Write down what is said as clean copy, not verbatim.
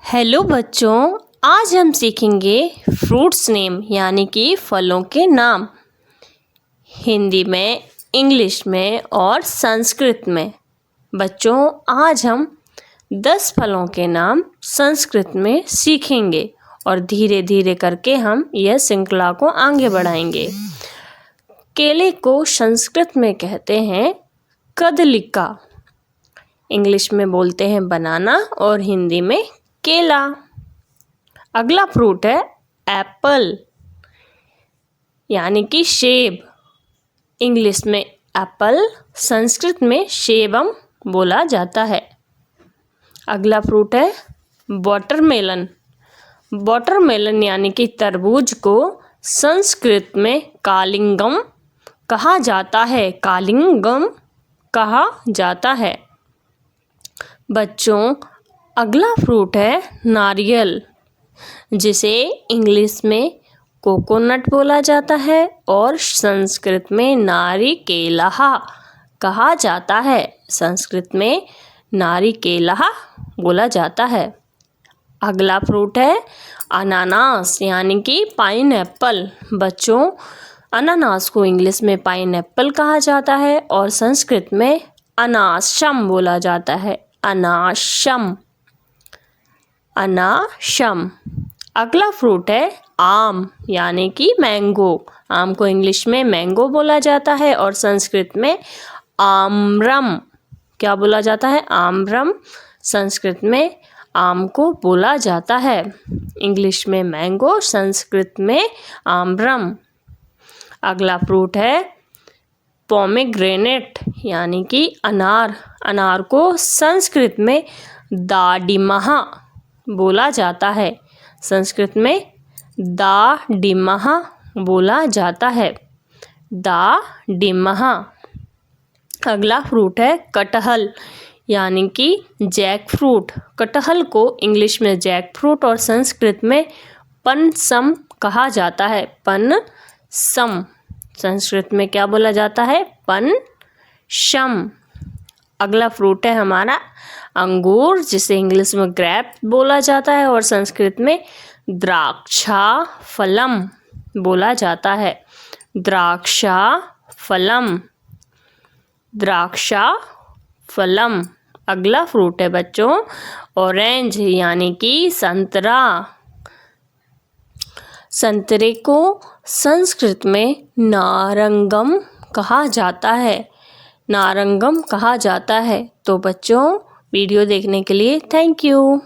Hello बच्चों, आज हम सीखेंगे फ्रूट्स नेम यानी कि फलों के नाम हिंदी में, इंग्लिश में और संस्कृत में। बच्चों, आज हम 10 फलों के नाम संस्कृत में सीखेंगे और धीरे धीरे करके हम यह श्रृंखला को आगे बढ़ाएंगे। केले को संस्कृत में कहते हैं कदलिका, इंग्लिश में बोलते हैं बनाना और हिंदी में केला। अगला फ्रूट है एप्पल यानी कि सेब, इंग्लिश में एप्पल, संस्कृत में सेबम बोला जाता है। अगला फ्रूट है वाटरमेलन, वाटरमेलन यानी कि तरबूज को संस्कृत में कालिंगम कहा जाता है, कालिंगम कहा जाता है। बच्चों, अगला फ्रूट है नारियल, जिसे इंग्लिश में कोकोनट बोला जाता है और संस्कृत में नारिकेलः कहा जाता है, संस्कृत में नारिकेलः बोला जाता है। अगला फ्रूट है अनानास यानी कि पाइनएप्पल। बच्चों, अनानास को इंग्लिश में पाइनएप्पल कहा जाता है और संस्कृत में अनाशम बोला जाता है, अनाशम, अनाशम। अगला फ्रूट है आम यानी कि मैंगो, आम को इंग्लिश में मैंगो बोला जाता है और संस्कृत में आम्रम क्या बोला जाता है, आम्रम, संस्कृत में आम को बोला जाता है, इंग्लिश में मैंगो, संस्कृत में आम्रम। अगला फ्रूट है पोमेग्रेनेट यानी कि अनार, अनार को संस्कृत में दाडिमः बोला जाता है, संस्कृत में दाडिमः बोला जाता है, दाडिमः। अगला फ्रूट है कटहल यानी कि जैक फ्रूट, कटहल को इंग्लिश में जैक फ्रूट और संस्कृत में पनसम कहा जाता है, पनसम, संस्कृत में क्या बोला जाता है, पनसम। अगला फ्रूट है हमारा अंगूर, जिसे इंग्लिश में ग्रेप बोला जाता है और संस्कृत में द्राक्षाफलम बोला जाता है, द्राक्षाफलम, द्राक्षाफलम। अगला फ्रूट है बच्चों ऑरेंज यानी कि संतरा, संतरे को संस्कृत में नारंगम कहा जाता है, नारंगम कहा जाता है। तो बच्चों, वीडियो देखने के लिए थैंक यू।